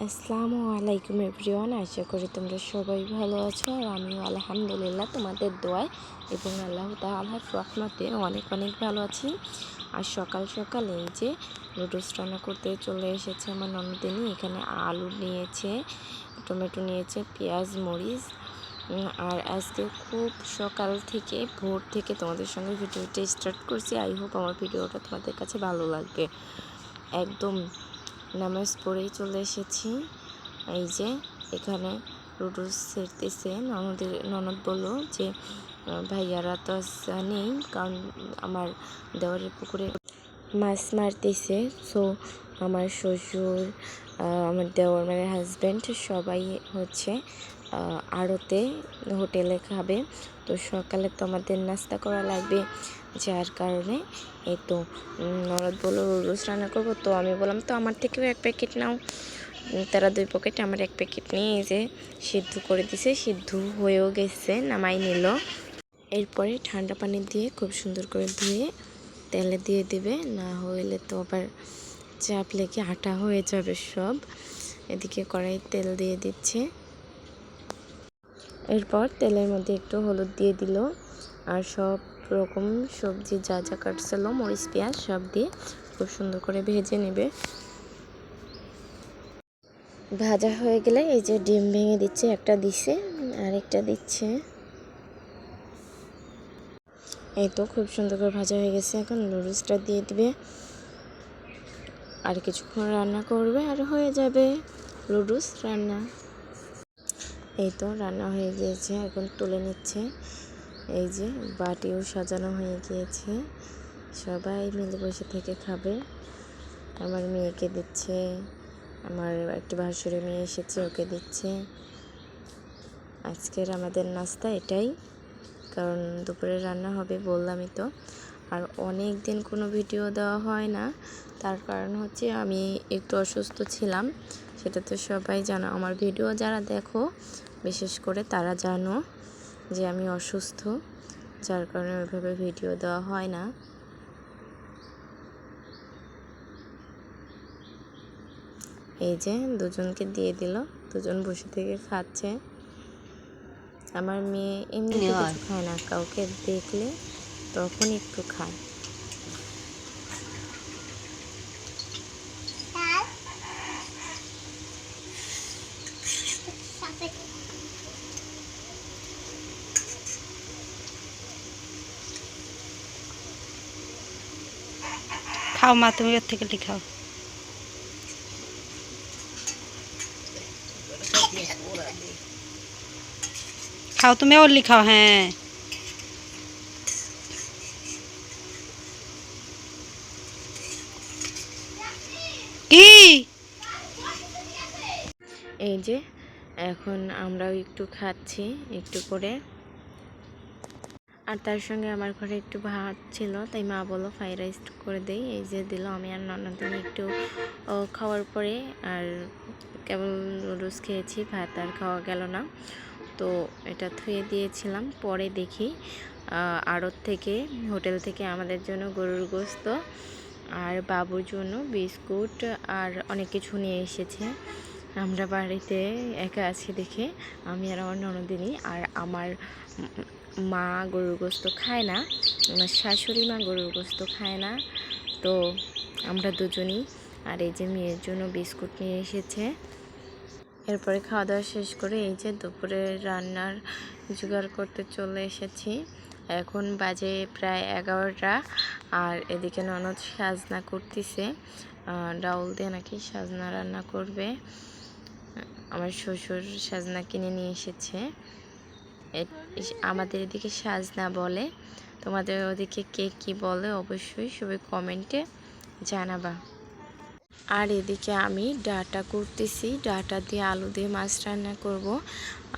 আসসালামু আলাইকুম এভরিওয়ান, আশা করি তোমরা সবাই ভালো আছো। আর আমিও আলহামদুলিল্লাহ তোমাদের দোয়ায় এবং আল্লাহ তাআলার রহমতে অনেক অনেক ভালো আছি। আর সকাল সকাল এই যে নুডলস রান্না করতে চলে এসেছে আমার ননদিনী। এখানে আলু নিয়েছে, টমেটো নিয়েছে, পেঁয়াজ, মরিচ। আর আজকে খুব সকাল থেকে ভোর থেকে তোমাদের সঙ্গে ভিডিওটা স্টার্ট করছি। আই হোপ আমার ভিডিওটা তোমাদের কাছে ভালো লাগবে। একদম নামাজ পড়েই চলে এসেছি। এই যে এখানে নুডলস ছেড়তেছে। ননদ বললো যে ভাইয়ারা তো নেই, কারণ আমার দেওয়ারের পুকুরে মাছ মারতেছে। সো আমার শ্বশুর, আমার দেওয়ার মানে হাজব্যান্ড সবাই হচ্ছে আড়তে হোটেলে খাবে। তো সকালে তো আমাদের নাস্তা করা লাগবে, যার কারণে এই তো ননদ বললো রোজ রান্না করবো। তো আমি বললাম তো আমার থেকেও এক প্যাকেট নাও। তারা 2 প্যাকেট, আমার 1 প্যাকেট নিয়ে এই যে সিদ্ধ করে দিছে। সিদ্ধ হয়েও গেছে, নামাই নিল। এরপরে ঠান্ডা পানি দিয়ে খুব সুন্দর করে ধুয়ে তেলে দিয়ে দিবে, না হইলে তো আবার চাপ লেগে আটা হয়ে যাবে সব। এদিকে কড়াই তেল দিয়ে দিচ্ছে। এরপর তেলের মধ্যে একটু হলুদ দিয়ে দিল, আর সব রকম সবজি যা যা কাটছিল, মরিচ, পেঁয়াজ সব দিয়ে খুব সুন্দর করে ভেজে নেবে। ভাজা হয়ে গেলে এই যে ডিম ভেঙে দিচ্ছে, একটা দিচ্ছে আরেকটা দিচ্ছে। এই তো খুব সুন্দর করে ভাজা হয়ে গেছে। এখন নুডলসটা দিয়ে দিবে, আর কিছুক্ষণ রান্না করবে আর হয়ে যাবে নুডলস রান্না। এই তো রান্না হয়ে গিয়েছে, এখন তুলে নিচ্ছে। এই যে বাটিও সাজানো হয়ে গিয়েছে, সবাই মিলে বসে থেকে খাবে। আমার মেয়েকে দিচ্ছে, আমার একটা ভাসুরের মেয়ে এসেছে, ওকে দিচ্ছে। আজকের আমাদের নাস্তা এটাই, কারণ দুপুরে রান্না হবে বললামই তো। আর অনেক দিন কোনো ভিডিও দেওয়া হয় না, তার কারণ হচ্ছে আমি একটু অসুস্থ ছিলাম। সেটা তো সবাই জানো, আমার ভিডিও যারা দেখো বিশেষ করে তারা জানো যে আমি অসুস্থ, যার কারণে ওইভাবে ভিডিও দেওয়া হয় না। এই যে দুজনকে দিয়ে দিল, দুজন বসে থেকে খাচ্ছে। আমার মেয়ে এমনিতে কিছু খায় না, কাউকে দেখলে তখন একটু খায়। খাও মা, তুমি ওর থেকে খাও। খাও তুমি ওর খাও। হ্যাঁ, কি এই যে এখন আমরাও একটু খাচ্ছি একটু করে। আর তার সঙ্গে আমার ঘরে একটু ভাত ছিল, তাই মা বললো ফ্রাইড রাইস করে দেই। এই যে দিল। আমি আর ননদিনী একটু খাওয়ার পরে আর কেবল নুডলস খেয়েছি, ভাত আর খাওয়া গেল না। তো এটা ধুয়ে দিয়েছিলাম, পরে দেখি আড়ত থেকে, হোটেল থেকে আমাদের জন্য গরুর গোশত আর বাবুর জন্য বিস্কুট আর অনেক কিছু নিয়ে এসেছে। আমরা বাড়িতে একা আছি দেখে আমি আর আমার ননদিনী, আর আমার মা গরুর গোশত খায় না, আমার শাশুড়ি মা গরুর গোশত খায় না। তো আমরা দুজনই। আর এই যে মেয়ের জন্য বিস্কুট নিয়ে এসেছে। এরপরে খাওয়া দাওয়া শেষ করে এই যে দুপুরে রান্নার জোগাড় করতে চলে এসেছি। এখন বাজে প্রায় 11টা। আর এদিকে ননদ সাজনা করতেছে, ডাউল দিয়ে নাকি সাজনা রান্না করবে। আমার শ্বশুর সাজনা কিনে নিয়ে এসেছে। আমাদের এদিকে সাজনা বলে, তোমাদের ওদিকে কে কী বলে অবশ্যই সবাই কমেন্টে জানাবা। আর এদিকে আমি ডাটা করতেছি, ডাটা দিয়ে আলু দিয়ে মাছ রান্না করব।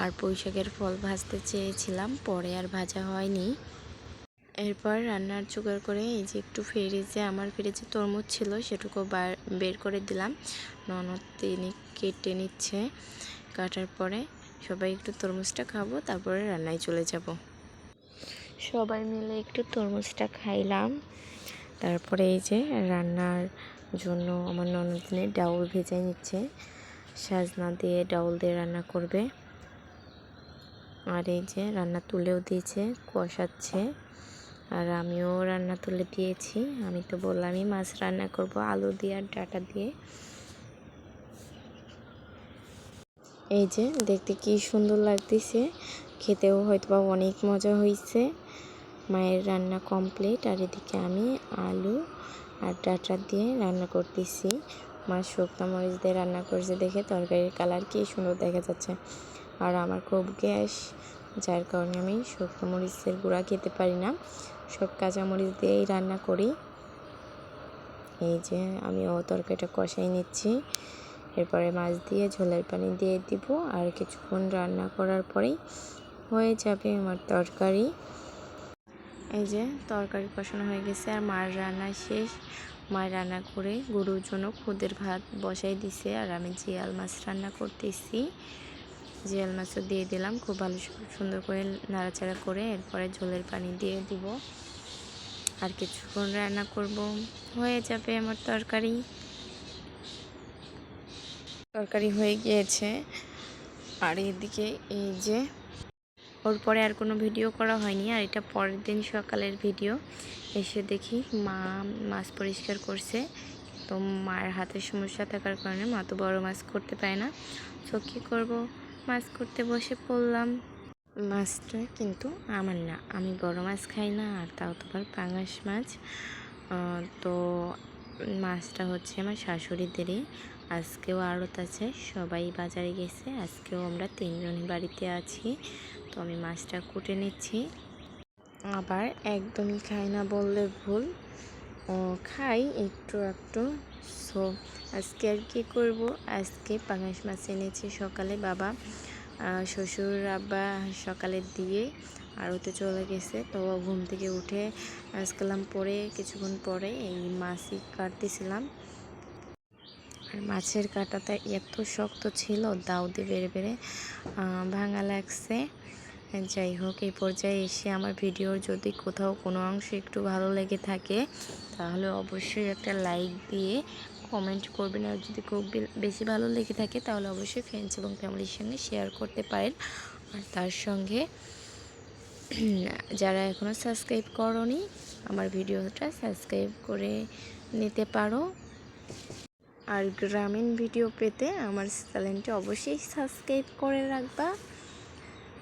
আর পুঁইশাকের ফল ভাজতে চেয়েছিলাম, পরে আর ভাজা হয়নি। এরপর রান্নার জোগাড় করে এই যে একটু আমার ফ্রিজে তরমুজ ছিল, সেটুকু বের করে দিলাম। ননদ তিনি কেটে নিচ্ছে, কাটার পরে সবাই একটু তরমুজটা খাবো, তারপরে রান্নায় চলে যাব। সবাই মিলে একটু তরমুজটা খাইলাম। তারপরে এই যে রান্নার জন্য আমার ননদিনী ডাউল ভেজে নিচ্ছে। সাজনা দিয়ে ডাউল দিয়ে রান্না করবে। আর এই যে রান্না তুলেও দিয়েছে, কষাচ্ছে। আর আমিও রান্না তুলে দিয়েছি। আমি তো বললামই মাছ রান্না করব আলু দিয়ে আর ডাঁটা দিয়ে। এই যে দেখতে কি সুন্দর লাগতেছে, খেতেও হয়তোবা অনেক মজা হয়েছে। মায়ের রান্না কমপ্লিট। আর এদিকে আমি আলু আর ডাঁটা দিয়ে রান্না করতেছি। মা শুকনো মরিচ দিয়ে রান্না করছে দেখে তরকারির কালার কি সুন্দর দেখা যাচ্ছে। আর আমার খুব গ্যাস, যার কারণে আমি শুকনো মরিচের গুঁড়া খেতে পারি না, সব কাঁচামরিচ দিয়েই রান্না করি। এই যে আমিও তরকারিটা কষাই নিচ্ছি। এরপরে মাছ দিয়ে ঝোলের পানি দিয়ে দিব। আর কিছুক্ষণ রান্না করার পরেই হয়ে যাবে আমার তরকারি। এই যে তরকারি কষানো হয়ে গেছে আর মার রান্না শেষ। মায়ের রান্না করে গরুর জন্য খুদের ভাত বসাই দিছে। আর আমি জিয়াল মাছ রান্না করতেছি। জিয়াল মাছও দিয়ে দিলাম, খুব ভালো সুন্দর করে নাড়াচাড়া করে এরপরে ঝোলের পানি দিয়ে দিব। আর কিছুক্ষণ রান্না করব, হয়ে যাবে আমার তরকারি হয়ে গিয়েছে। আর এদিকে এই যে ওর পরে আর কোনো ভিডিও করা হয়নি। আর এটা পরের দিন সকালের ভিডিও। এসে দেখি মা মাছ পরিষ্কার করছে। তো মায়ের হাতের সমস্যা থাকার কারণে মা তো বড় মাছ করতে পারে না। তো কী করবো, মাছ করতে বসে পড়লাম। মাছটা কিন্তু আমার না, আমি বড় মাছ খাই না, আর তাও তো আবার পাঙাশ মাছ। তো মাছটা হচ্ছে আমার শাশুড়িদেরই। আজকেও আড়ত আছে, সবাই বাজারে গেছে। আজকেও আমরা 3 জনই বাড়িতে আছি। তো আমি মাছটা কুটে নিচ্ছি। আবার একদমই খাই না বললে ভুল, খাই একটু একটু। সো আজকে আর কি করব, আজকে পাঙাশ মাছ এনেছি সকালে। বাবা শ্বশুর আব্বা সকালে দিয়ে আড়তে চলে গেছে। তো ঘুম থেকে উঠে কালাম পরে কিছুক্ষণ পরে এই মাছই কাটতেছিলাম। আর মাছের কাঁটাটা এত শক্ত ছিল, দাও দিয়ে বেড়ে বেড়ে ভাঙা লাগছে। যাই হোক, এই পর্যায়ে এসে আমার ভিডিওর যদি কোথাও কোনো অংশ একটু ভালো লেগে থাকে তাহলে অবশ্যই একটা লাইক দিয়ে কমেন্ট করবেন। আর যদি খুব বেশি ভালো লেগে থাকে তাহলে অবশ্যই ফ্রেন্ডস এবং ফ্যামিলির সঙ্গে শেয়ার করতে পারেন। আর তার সঙ্গে যারা এখনও সাবস্ক্রাইব করোনি আমার ভিডিওটা সাবস্ক্রাইব করে নিতে পারো। আর গ্রামীণ ভিডিও পেতে আমার চ্যানেলটি অবশ্যই সাবস্ক্রাইব করে রাখবা।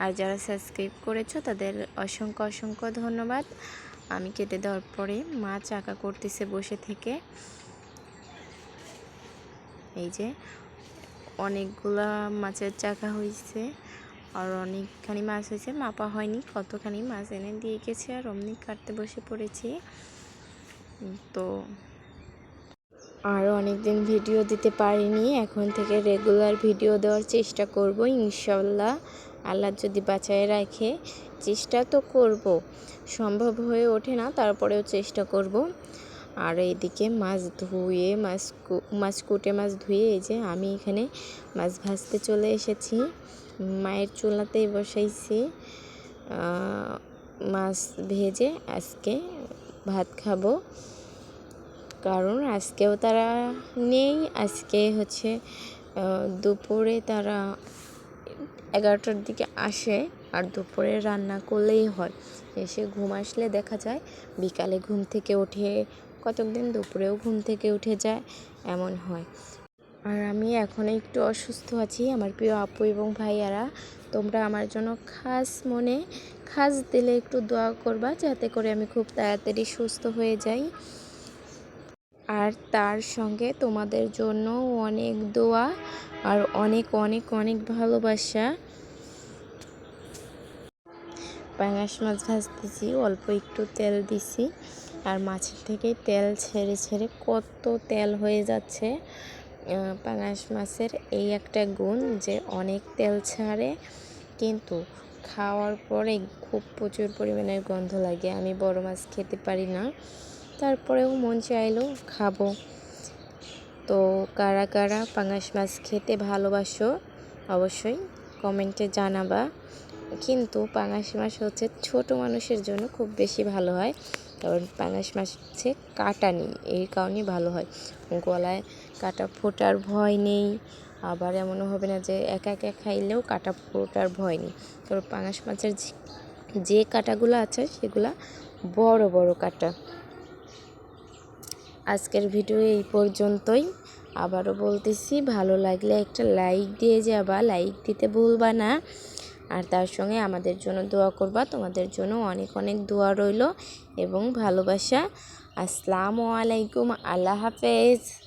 আর যারা সাবস্ক্রাইব করেছো তাদের অসংখ্য অসংখ্য ধন্যবাদ। আমি কেটে দেওয়ার পরে মা চাকা করতেছে বসে থেকে। এই যে অনেকগুলা মাছের চাকা হয়েছে, আর অনেকখানি মাছ হয়েছে, মাপা হয়নি কতখানি মাছ এনে দিয়ে গেছে। আর অমনি কাটতে বসে পড়েছি। তো আরও অনেক দিন ভিডিও দিতে পারিনি, এখন থেকে রেগুলার ভিডিও দেওয়ার চেষ্টা করব ইনশাল্লাহ। আল্লাহ যদি বাঁচায় রাখে, চেষ্টা তো করব, সম্ভব হয়ে ওঠে না, তারপরেও চেষ্টা করব। আর এইদিকে মাছ ধুয়ে মাছ কুটে মাছ ধুয়ে এই যে আমি এখানে মাছ ভাজতে চলে এসেছি। মায়ের চুলাতেই বসাইছি মাছ ভেজে। আজকে ভাত খাবো, কারণ আজকেও তারা নেই। আজকে হচ্ছে দুপুরে তারা 11টার দিকে আসে, আর দুপুরে রান্না করলেই হয়। এসে ঘুম আসলে দেখা যায় বিকালে ঘুম থেকে উঠে, কতক দিন দুপুরেও ঘুম থেকে উঠে যায়, এমন হয়। আর আমি এখন একটু অসুস্থ আছি। আমার প্রিয় আপু এবং ভাইয়ারা, তোমরা আমার জন্য খাস দিলে একটু দোয়া করবা, যাতে করে আমি খুব তাড়াতাড়ি সুস্থ হয়ে যাই। আর তার সঙ্গে তোমাদের জন্য অনেক দোয়া আর অনেক অনেক অনেক ভালোবাসা। পাঙাশ মাছ ভাজতেছি, অল্প একটু তেল দিছি। আর মাছের থেকে তেল ছেড়ে ছেড়ে কত তেল হয়ে যাচ্ছে। পাঙাশ মাছের এই একটা গুণ যে অনেক তেল ছাড়ে, কিন্তু খাওয়ার পরে খুব প্রচুর পরিমাণের গন্ধ লাগে। আমি বড় মাছ খেতে পারি না, তারপরেও মন চাইলো খাবো। তো কারা কারা পাঙাশ মাছ খেতে ভালোবাসো অবশ্যই কমেন্টে জানাবা। কিন্তু পাঙাশ মাছ হচ্ছে ছোট মানুষের জন্য খুব বেশি ভালো হয়, কারণ পাঙাশ মাছ হচ্ছে কাঁটা নেই, এই কারণেই ভালো হয়। গলায় কাঁটা ফোটার ভয় নেই, আবার এমনও হবে না যে একা একা খাইলেও কাটা পুরোটার ভয় নেই। তবে পাঙাশ মাছের যে কাটাগুলো আছে সেগুলা বড় বড় কাটা। আজকের ভিডিও এই পর্যন্তই। আবারও বলতেছি, ভালো লাগলে একটা লাইক দিয়ে যাবা, লাইক দিতে ভুলবা না। আর তার সঙ্গে আমাদের জন্য দোয়া করবা। তোমাদের জন্য অনেক অনেক দোয়া রইল এবং ভালোবাসা। আসসালামু আলাইকুম, আল্লাহ হাফেজ।